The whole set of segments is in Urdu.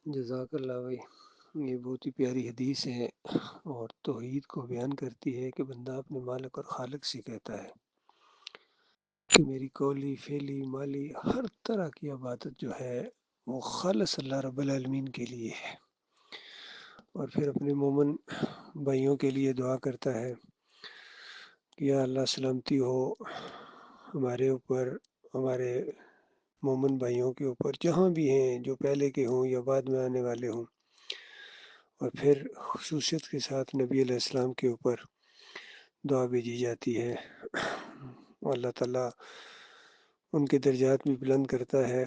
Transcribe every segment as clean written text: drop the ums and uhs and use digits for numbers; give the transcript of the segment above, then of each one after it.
جزاک اللہ بھائی، یہ بہت ہی پیاری حدیث ہے اور توحید کو بیان کرتی ہے کہ بندہ اپنے مالک اور خالق سے کہتا ہے کہ میری قولی فعلی مالی ہر طرح کی عبادت جو ہے وہ خالص اللہ رب العالمین کے لیے ہے، اور پھر اپنے مومن بھائیوں کے لیے دعا کرتا ہے کہ یا اللہ سلامتی ہو ہمارے اوپر، ہمارے مومن بھائیوں کے اوپر جہاں بھی ہیں، جو پہلے کے ہوں یا بعد میں آنے والے ہوں، اور پھر خصوصیت کے ساتھ نبی علیہ السلام کے اوپر دعا بھیجی جاتی ہے۔ اللہ تعالیٰ ان کے درجات بھی بلند کرتا ہے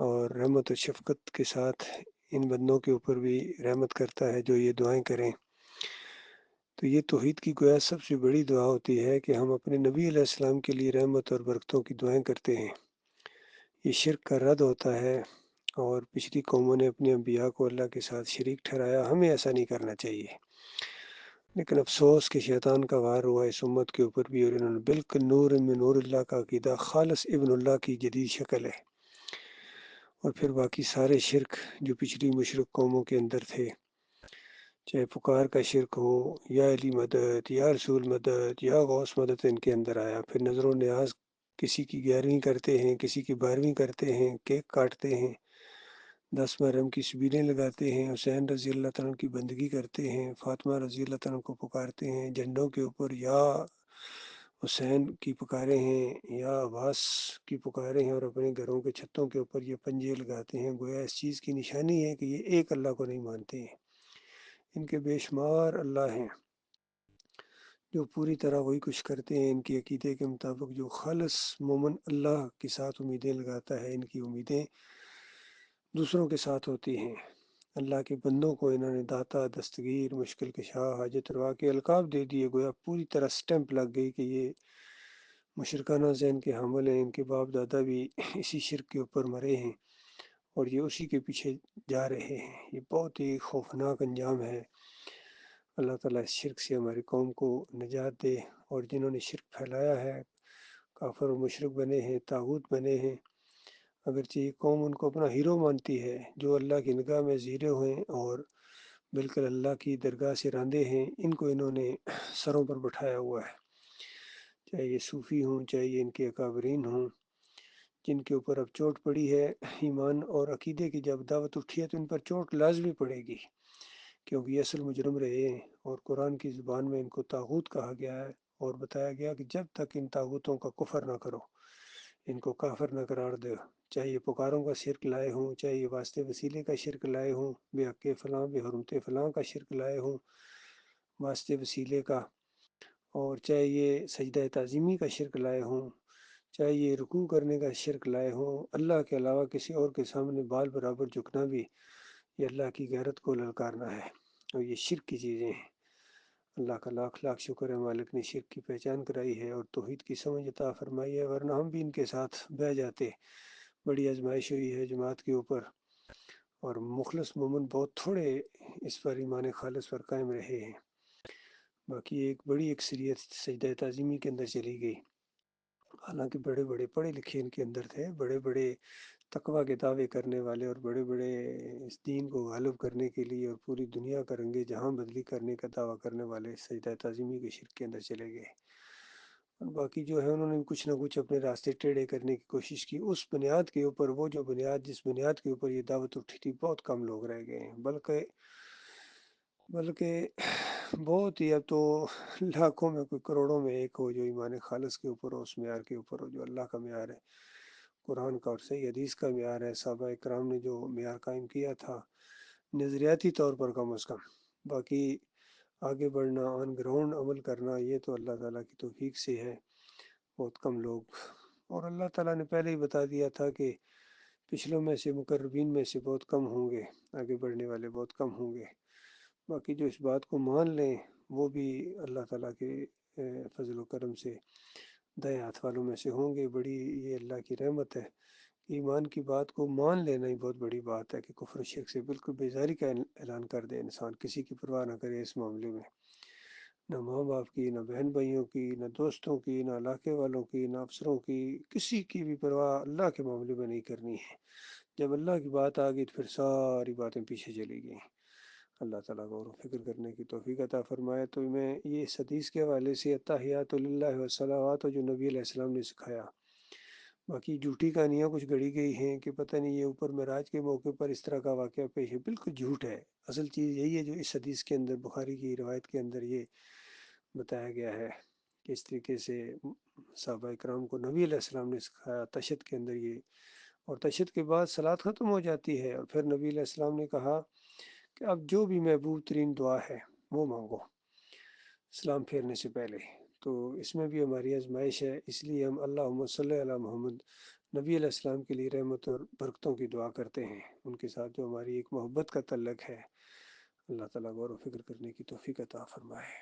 اور رحمت و شفقت کے ساتھ ان بندوں کے اوپر بھی رحمت کرتا ہے جو یہ دعائیں کریں۔ تو یہ توحید کی گویا سب سے بڑی دعا ہوتی ہے کہ ہم اپنے نبی علیہ السلام کے لیے رحمت اور برکتوں کی دعائیں کرتے ہیں۔ یہ شرک کا رد ہوتا ہے، اور پچھلی قوموں نے اپنے انبیاء کو اللہ کے ساتھ شریک ٹھہرایا، ہمیں ایسا نہیں کرنا چاہیے۔ لیکن افسوس کہ شیطان کا وار ہوا اس امت کے اوپر بھی، اور انہوں نے بالکل نور من نور اللہ کا عقیدہ، خالص ابن اللہ کی جدید شکل ہے، اور پھر باقی سارے شرک جو پچھلی مشرک قوموں کے اندر تھے، چاہے پکار کا شرک ہو یا علی مدد یا رسول مدد یا غوث مدد ان کے اندر آیا۔ پھر نظر و نیاز، کسی کی 11ویں کرتے ہیں، کسی کی 12ویں کرتے ہیں، کیک کاٹتے ہیں، 10 محرم کی شبیلیں لگاتے ہیں، حسین رضی اللہ تعالیٰ کی بندگی کرتے ہیں، فاطمہ رضی اللہ تعالیٰ کو پکارتے ہیں، جھنڈوں کے اوپر یا حسین کی پکارے ہیں یا عباس کی پکارے ہیں، اور اپنے گھروں کے چھتوں کے اوپر یہ پنجے لگاتے ہیں، گویا اس چیز کی نشانی ہے کہ یہ ایک اللہ کو نہیں مانتے ہیں۔ ان کے بے شمار اللہ ہیں جو پوری طرح وہی کچھ کرتے ہیں ان کی عقیدے کے مطابق۔ جو خالص مومن اللہ کے ساتھ امیدیں لگاتا ہے، ان کی امیدیں دوسروں کے ساتھ ہوتی ہیں۔ اللہ کے بندوں کو انہوں نے داتا، دستگیر، مشکل کشا، حاجت روا کے القاب دے دیے، گویا پوری طرح سٹیمپ لگ گئی کہ یہ مشرکانہ ذہن کے حامل ہیں، ان کے باپ دادا بھی اسی شرک کے اوپر مرے ہیں اور یہ اسی کے پیچھے جا رہے ہیں۔ یہ بہت ہی خوفناک انجام ہے۔ اللہ تعالیٰ اس شرک سے ہماری قوم کو نجات دے، اور جنہوں نے شرک پھیلایا ہے، کافر و مشرک بنے ہیں، طاغوت بنے ہیں، اگرچہ یہ قوم ان کو اپنا ہیرو مانتی ہے، جو اللہ کی نگاہ میں زیرو ہیں اور بالکل اللہ کی درگاہ سے راندے ہیں، ان کو انہوں نے سروں پر بٹھایا ہوا ہے، چاہے یہ صوفی ہوں، چاہے یہ ان کے اکابرین ہوں، جن کے اوپر اب چوٹ پڑی ہے ایمان اور عقیدے کی۔ جب دعوت اٹھی ہے تو ان پر چوٹ لازمی پڑے گی، کیونکہ یہ اصل مجرم رہے ہیں، اور قرآن کی زبان میں ان کو طاغوت کہا گیا ہے، اور بتایا گیا کہ جب تک ان طاغوتوں کا کفر نہ کرو، ان کو کافر نہ قرار دو، چاہے یہ پکاروں کا شرک لائے ہوں، چاہے یہ واسطے وسیلے کا شرک لائے ہوں، بے حق فلاں بے حرمت فلاں کا شرک لائے ہوں واسطے وسیلے کا، اور چاہے یہ سجدہ تعظیمی کا شرک لائے ہوں، چاہے یہ رکوع کرنے کا شرک لائے ہوں، اللہ کے علاوہ کسی اور کے سامنے بال برابر جھکنا بھی یہ اللہ کی غیرت کو للکارنا ہے، اور یہ شرک کی چیزیں ہیں۔ اللہ کا لاکھ لاکھ شکر ہے، مالک نے شرک کی پہچان کرائی ہے اور توحید کی سمجھ عطا فرمائی ہے، ورنہ ہم بھی ان کے ساتھ بہہ جاتے۔ بڑی آزمائش ہوئی ہے جماعت کے اوپر، اور مخلص مومن بہت تھوڑے اس پر ایمان خالص پر قائم رہے ہیں، باقی ایک بڑی اکثریت سجدہ تعظیمی کے اندر چلی گئی۔ حالانکہ بڑے بڑے پڑھے لکھے ان کے اندر تھے، بڑے بڑے تقوی کے دعوے کرنے والے، اور بڑے بڑے اس دین کو غالب کرنے کے لیے اور پوری دنیا کا رنگ جہاں بدلی کرنے کا دعویٰ کرنے والے سجدہ تعظیمی کے شرک کے اندر چلے گئے، اور باقی جو ہے انہوں نے کچھ نہ کچھ اپنے راستے ٹیڑھے کرنے کی کوشش کی۔ اس بنیاد کے اوپر، وہ جو بنیاد جس بنیاد کے اوپر یہ دعوت اٹھی تھی، بہت کم لوگ رہ گئے ہیں، بلکہ بہت ہی، اب تو لاکھوں میں کوئی کروڑوں میں ایک ہو جو ایمان خالص کے اوپر ہو، اس معیار کے اوپر ہو جو اللہ کا معیار ہے، قرآن کا اور صحیح حدیث کا معیار ہے، صحابہ اکرام نے جو معیار قائم کیا تھا نظریاتی طور پر کم از کم۔ باقی آگے بڑھنا، آن گراؤنڈ عمل کرنا، یہ تو اللہ تعالیٰ کی توفیق سے ہے، بہت کم لوگ۔ اور اللہ تعالیٰ نے پہلے ہی بتا دیا تھا کہ پچھلوں میں سے، مقربین میں سے بہت کم ہوں گے، آگے بڑھنے والے بہت کم ہوں گے۔ باقی جو اس بات کو مان لیں وہ بھی اللہ تعالیٰ کے فضل و کرم سے دائیں ہاتھ والوں میں سے ہوں گے۔ بڑی یہ اللہ کی رحمت ہے، ایمان کی بات کو مان لینا ہی بہت بڑی بات ہے، کہ کفر و شرک سے بالکل بیزاری کا اعلان کر دے انسان، کسی کی پرواہ نہ کرے اس معاملے میں، نہ ماں باپ کی، نہ بہن بھائیوں کی، نہ دوستوں کی، نہ علاقے والوں کی، نہ افسروں کی، کسی کی بھی پرواہ اللہ کے معاملے میں نہیں کرنی ہے۔ جب اللہ کی بات آ گئی تو پھر ساری باتیں پیچھے چلی گئیں۔ اللہ تعالیٰ غور و فکر کرنے کی توفیق عطا فرمائے۔ تو میں یہ اس حدیث کے حوالے سے التحیات للہ والصلوات جو نبی علیہ السلام نے سکھایا، باقی جھوٹی کہانیاں کچھ گڑی گئی ہیں کہ پتہ نہیں یہ اوپر معراج کے موقع پر اس طرح کا واقعہ پیش ہے، بالکل جھوٹ ہے۔ اصل چیز یہی ہے جو اس حدیث کے اندر، بخاری کی روایت کے اندر یہ بتایا گیا ہے کہ اس طریقے سے صحابہ کرام کو نبی علیہ السلام نے سکھایا تشہد کے اندر یہ، اور تشہد کے بعد صلات ختم ہو جاتی ہے، اور پھر نبی علیہ السلام نے کہا کہ اب جو بھی محبوب ترین دعا ہے وہ مانگو سلام پھیرنے سے پہلے۔ تو اس میں بھی ہماری آزمائش ہے، اس لیے ہم اللہم صلی علی محمد نبی علیہ السلام کے لیے رحمت اور برکتوں کی دعا کرتے ہیں، ان کے ساتھ جو ہماری ایک محبت کا تعلق ہے۔ اللہ تعالیٰ غور و فکر کرنے کی توفیق عطا فرمائے۔